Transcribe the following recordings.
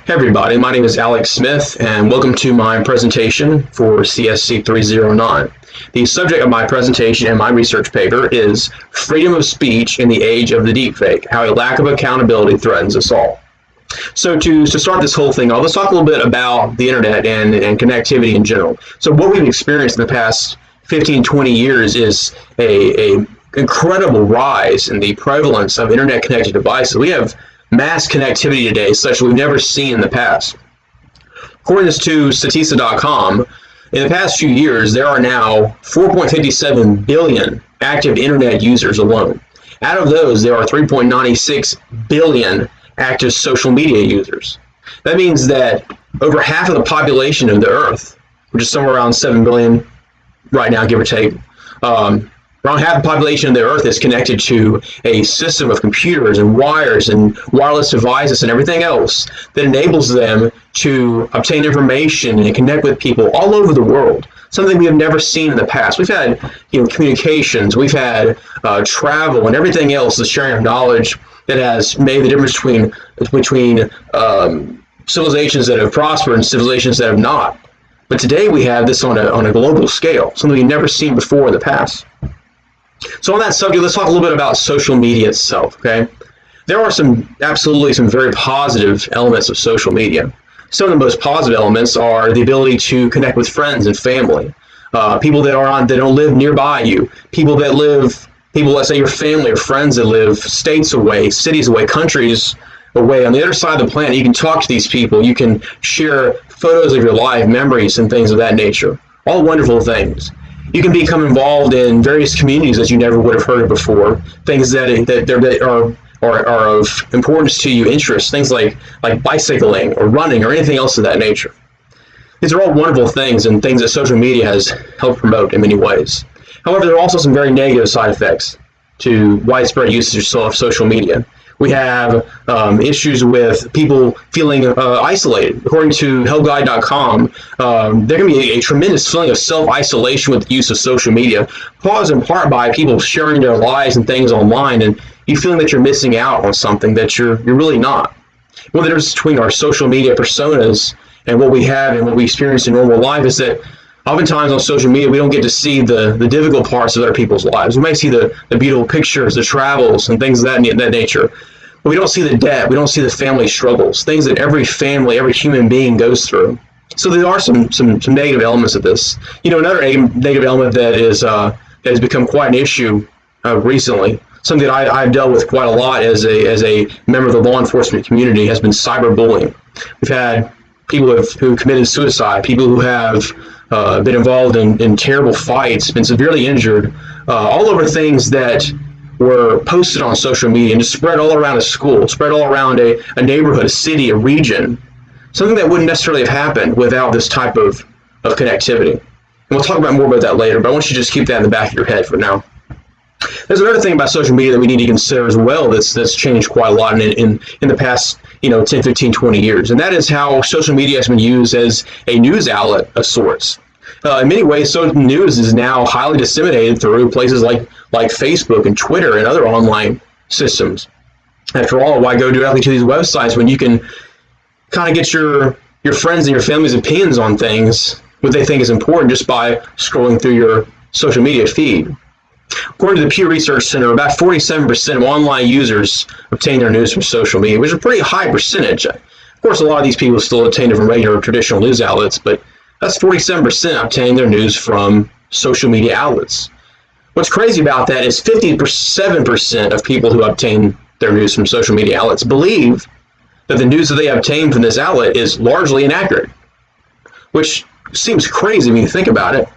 Hey everybody, my name is Alex Smith and welcome to my presentation for CSC 309. The subject of my presentation and my research paper is Freedom of Speech in the Age of the Deepfake, How a Lack of Accountability Threatens Us All. So to start this whole thing off, let's talk a little bit about the internet and connectivity in general. So what we've experienced in the past 15, 20 years is a incredible rise in the prevalence of internet connected devices. We have mass connectivity today such that we've never seen in the past. According to Statista.com, in the past few years, there are now 4.57 billion active internet users alone. Out of those, there are 3.96 billion active social media users. That means that over half of the population of the Earth, which is somewhere around 7 billion right now, give or take, around half the population of the Earth is connected to a system of computers and wires and wireless devices and everything else that enables them to obtain information and connect with people all over the world, something we have never seen in the past. We've had communications, we've had travel and everything else, the sharing of knowledge that has made the difference between civilizations that have prospered and civilizations that have not. But today we have this on a global scale, something we've never seen before in the past. So on that subject, let's talk a little bit about social media itself, okay? There are absolutely some very positive elements of social media. Some of the most positive elements are the ability to connect with friends and family, people that don't live nearby you, people, let's say your family or friends that live states away, cities away, countries away on the other side of the planet. You can talk to these people, you can share photos of your life, memories, and things of that nature. All wonderful things. You can become involved in various communities that you never would have heard of before, things that are of importance to you, interests, things like bicycling or running or anything else of that nature. These are all wonderful things and things that social media has helped promote in many ways. However, there are also some very negative side effects to widespread usage of social media. We have issues with people feeling isolated. According to helpguide.com, there can be a tremendous feeling of self-isolation with the use of social media, caused in part by people sharing their lives and things online, and you feeling that you're missing out on something that you're really not. One of the differences between our social media personas and what we have and what we experience in normal life is that oftentimes on social media, we don't get to see the difficult parts of other people's lives. We might see the beautiful pictures, the travels, and things of that nature. But we don't see the debt. We don't see the family struggles, things that every family, every human being goes through. So there are some negative elements of this. Another negative element that has become quite an issue recently, something that I've dealt with quite a lot as a member of the law enforcement community, has been cyberbullying. We've had people who committed suicide, people who have been involved in terrible fights, been severely injured, all over things that were posted on social media and just spread all around a school, spread all around a neighborhood, a city, a region, something that wouldn't necessarily have happened without this type of connectivity. And we'll talk about more about that later, but I want you to just keep that in the back of your head for now. There's another thing about social media that we need to consider as well that's changed quite a lot in the past 10, 15, 20 years, and that is how social media has been used as a news outlet of sorts. In many ways, social news is now highly disseminated through places like Facebook and Twitter and other online systems. After all, why go directly to these websites when you can kind of get your friends and your family's opinions on things, what they think is important, just by scrolling through your social media feed? According to the Pew Research Center, about 47% of online users obtain their news from social media, which is a pretty high percentage. Of course, a lot of these people still obtain it from regular traditional news outlets, but that's 47% obtaining their news from social media outlets. What's crazy about that is 57% of people who obtain their news from social media outlets believe that the news that they obtain from this outlet is largely inaccurate, which seems crazy when you think about it.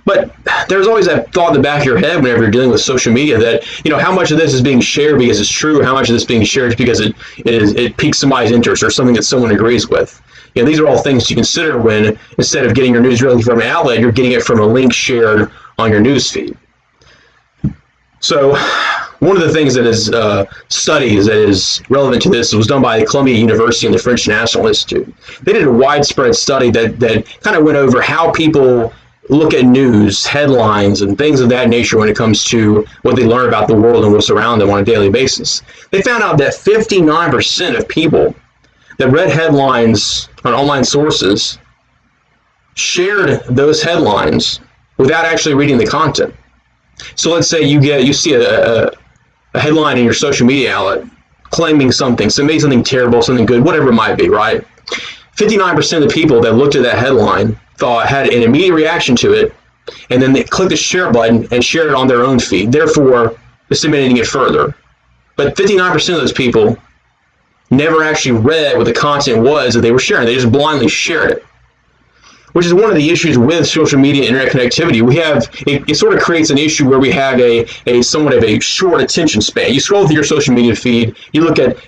But there's always that thought in the back of your head whenever you're dealing with social media that, how much of this is being shared because it's true, how much of this is being shared because it piques somebody's interest or something that someone agrees with. These are all things to consider when, instead of getting your news directly from an outlet, you're getting it from a link shared on your news feed. So one of the things that is studies that is relevant to this was done by Columbia University and the French National Institute. They did a widespread study that kind of went over how people look at news, headlines, and things of that nature when it comes to what they learn about the world and what's around them on a daily basis. They found out that 59% of people that read headlines on online sources shared those headlines without actually reading the content. So let's say you see a headline in your social media outlet claiming something, so maybe something terrible, something good, whatever it might be, right? 59% of the people that looked at that headline had an immediate reaction to it, and then they clicked the share button and shared it on their own feed, therefore disseminating it further. But 59% of those people never actually read what the content was that they were sharing. They just blindly shared it, which is one of the issues with social media internet connectivity. It sort of creates an issue where we have a somewhat of a short attention span. You scroll through your social media feed, you look at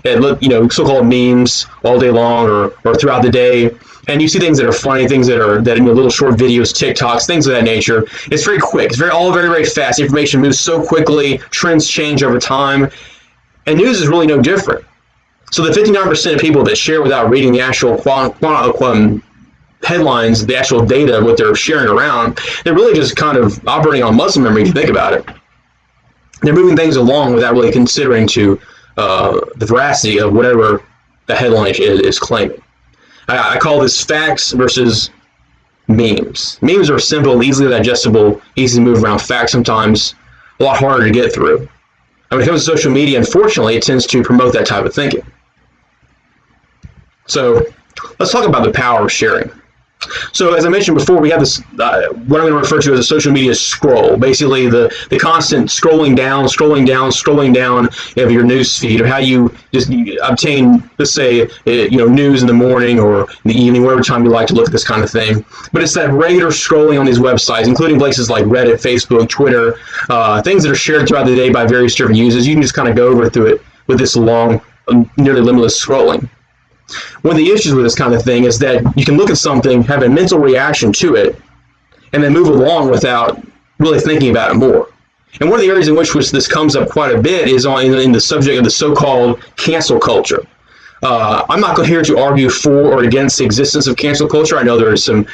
so-called memes all day long or throughout the day, and you see things that are funny, things that are little short videos, TikToks, things of that nature. It's very quick. It's all very, very fast. Information moves so quickly. Trends change over time, and news is really no different. So the 59% of people that share without reading the actual headlines, the actual data, what they're sharing around, they're really just kind of operating on muscle memory if you think about it. They're moving things along without really considering the veracity of whatever the headline is claiming. I call this facts versus memes. Memes are simple, easily digestible, easy to move around. Facts sometimes a lot harder to get through. And when it comes to social media, unfortunately, it tends to promote that type of thinking. So let's talk about the power of sharing. So as I mentioned before, we have this, what I'm going to refer to as a social media scroll, basically the constant scrolling down of your news feed, or how you obtain, let's say, news in the morning or in the evening, whatever time you like to look at this kind of thing. But it's that regular scrolling on these websites, including places like Reddit, Facebook, Twitter, things that are shared throughout the day by various different users. You can just kind of go over through it with this long, nearly limitless scrolling. One of the issues with this kind of thing is that you can look at something, have a mental reaction to it, and then move along without really thinking about it more. And one of the areas in which this comes up quite a bit is in the subject of the so-called cancel culture. I'm not here to argue for or against the existence of cancel culture. I know there is some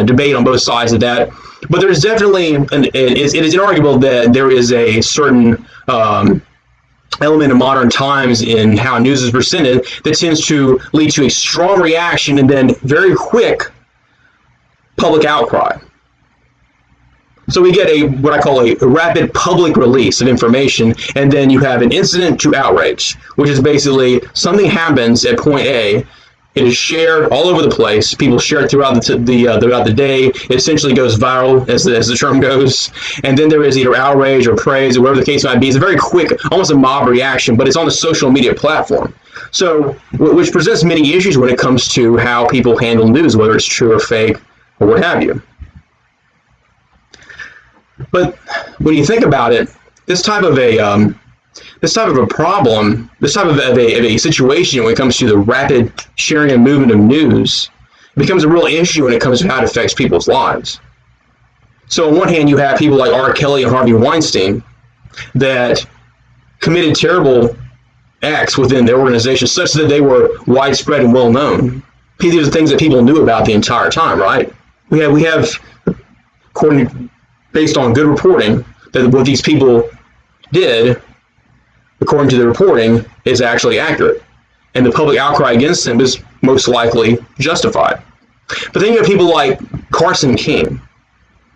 debate on both sides of that, but there's definitely it is inarguable that there is a certain element of modern times in how news is presented that tends to lead to a strong reaction and then very quick public outcry. So we get what I call a rapid public release of information, and then you have an incident to outrage, which is basically something happens at point A. It is shared all over the place. People share it throughout the day. It essentially goes viral, as the term goes. And then there is either outrage or praise or whatever the case might be. It's a very quick, almost a mob reaction, but it's on a social media platform. So, which presents many issues when it comes to how people handle news, whether it's true or fake or what have you. But when you think about it, this type of a problem, this type of a situation when it comes to the rapid sharing and movement of news, becomes a real issue when it comes to how it affects people's lives. So on one hand, you have people like R. Kelly and Harvey Weinstein that committed terrible acts within their organization such that they were widespread and well known. These are things that people knew about the entire time, right? We have based on good reporting, that what these people did, according to the reporting, is actually accurate. And the public outcry against them is most likely justified. But then you have people like Carson King,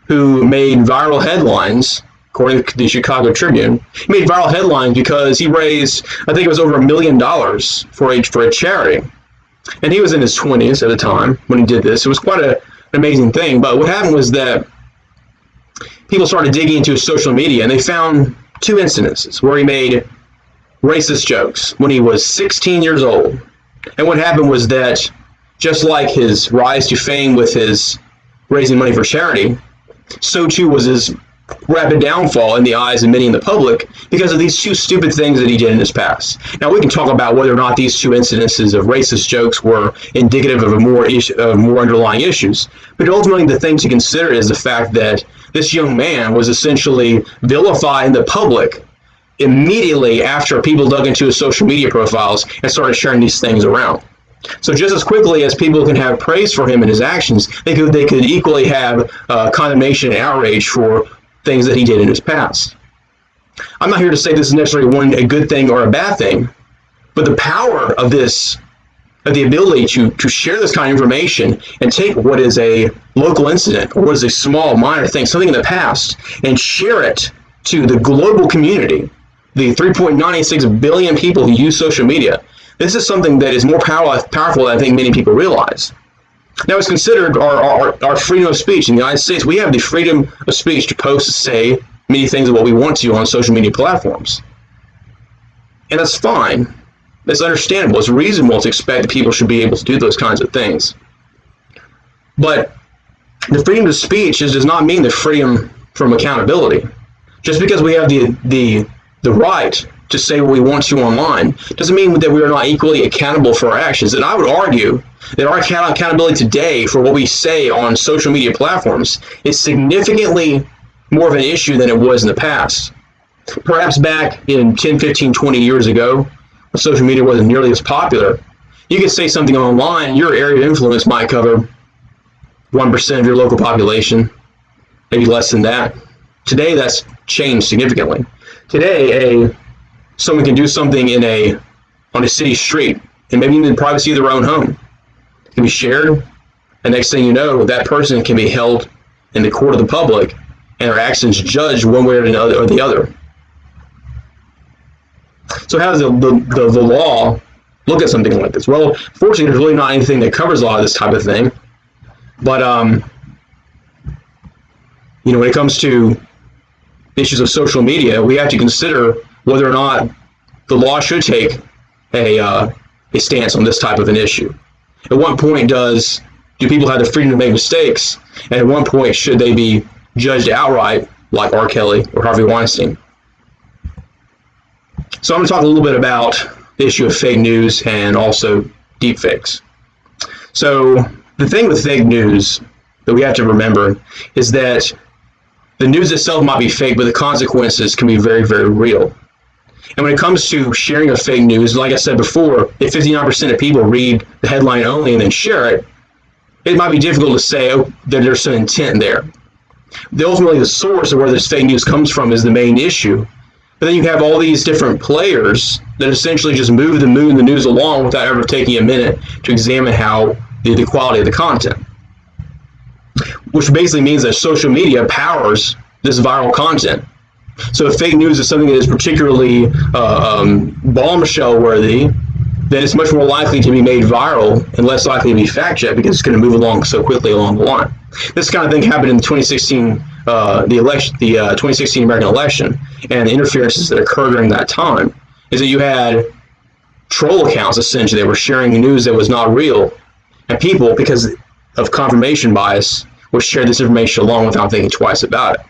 who made viral headlines, according to the Chicago Tribune. He made viral headlines because he raised, I think it was over $1 million for a charity. And he was in his 20s at the time when he did this. It was quite an amazing thing. But what happened was that people started digging into his social media, and they found two incidences where he made racist jokes when he was 16 years old. And what happened was that, just like his rise to fame with his raising money for charity, so too was his rapid downfall in the eyes of many in the public because of these two stupid things that he did in his past. Now, we can talk about whether or not these two incidences of racist jokes were indicative of more underlying issues, but ultimately the thing to consider is the fact that this young man was essentially vilified in the public immediately after people dug into his social media profiles and started sharing these things around. So just as quickly as people can have praise for him and his actions, they could equally have condemnation and outrage for things that he did in his past. I'm not here to say this is necessarily a good thing or a bad thing, but the power of this of the ability to share this kind of information and take what is a local incident or what is a small, minor thing, something in the past, and share it to the global community, the 3.96 billion people who use social media. This is something that is more powerful than I think many people realize. Now, it's considered our freedom of speech in the United States. We have the freedom of speech to post and say many things of what we want to on social media platforms. And that's fine. It's understandable. It's reasonable to expect that people should be able to do those kinds of things. But the freedom of speech does not mean the freedom from accountability. Just because we have the right to say what we want to online doesn't mean that we are not equally accountable for our actions. And I would argue that our accountability today for what we say on social media platforms is significantly more of an issue than it was in the past. Perhaps back in 10, 15, 20 years ago, when social media wasn't nearly as popular, you could say something online, your area of influence might cover 1% of your local population, maybe less than that. Today, that's changed significantly. Today, someone can do something on a city street, and maybe in the privacy of their own home. It can be shared, and next thing you know, that person can be held in the court of the public, and their actions judged one way or the other. So how does the law look at something like this? Well, fortunately, there's really not anything that covers a lot of this type of thing. But when it comes to issues of social media, we have to consider whether or not the law should take a stance on this type of an issue. At what point do people have the freedom to make mistakes? And at what point should they be judged outright, like R. Kelly or Harvey Weinstein? So I'm going to talk a little bit about the issue of fake news and also deepfakes. So the thing with fake news that we have to remember is that the news itself might be fake, but the consequences can be very, very real. And when it comes to sharing of fake news, like I said before, if 59% of people read the headline only and then share it, it might be difficult to say that there's some intent there. Ultimately, the source of where this fake news comes from is the main issue. But then you have all these different players that essentially just move the news along without ever taking a minute to examine how the quality of the content. Which basically means that social media powers this viral content. So if fake news is something that is particularly bombshell worthy, then it's much more likely to be made viral and less likely to be fact checked because it's going to move along so quickly along the line. This kind of thing happened in the 2016 American election, and the interferences that occurred during that time is that you had troll accounts essentially that were sharing news that was not real, and people, because of confirmation bias, would share this information along without thinking twice about it.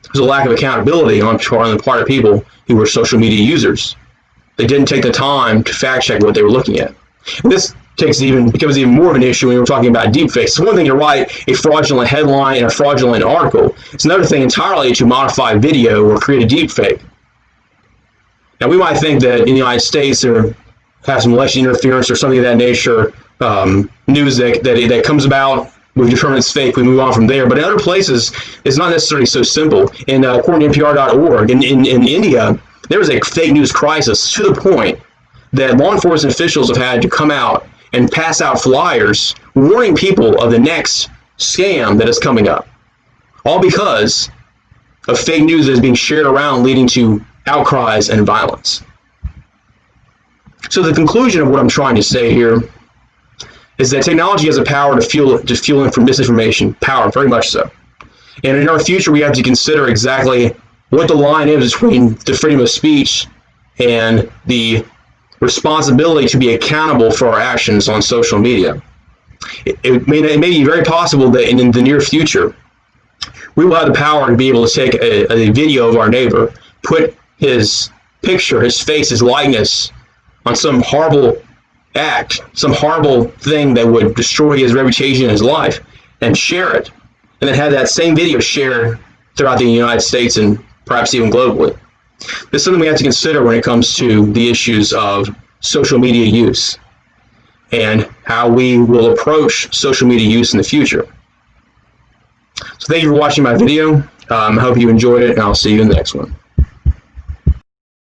There's a lack of accountability on the part of people who were social media users. They didn't take the time to fact check what they were looking at. And this becomes even more of an issue when we're talking about deepfakes. So one thing to write a fraudulent headline and a fraudulent article. It's another thing entirely to modify video or create a deepfake. Now we might think that in the United States there have some election interference or something of that nature, news that comes about, we determine it's fake, we move on from there. But in other places, it's not necessarily so simple. And according to NPR.org, in India, there is a fake news crisis to the point that law enforcement officials have had to come out and pass out flyers warning people of the next scam that is coming up. All because of fake news that is being shared around, leading to outcries and violence. So the conclusion of what I'm trying to say here is that technology has a power to fuel misinformation, power, very much so. And in our future, we have to consider exactly what the line is between the freedom of speech and the responsibility to be accountable for our actions on social media. It may be very possible that in the near future, we will have the power to be able to take a video of our neighbor, put his picture, his face, his likeness on some horrible act, some horrible thing that would destroy his reputation and his life, and share it, and then have that same video shared throughout the United States and perhaps even globally. This is something we have to consider when it comes to the issues of social media use and how we will approach social media use in the future. So thank you for watching my video. I hope you enjoyed it, and I'll see you in the next one.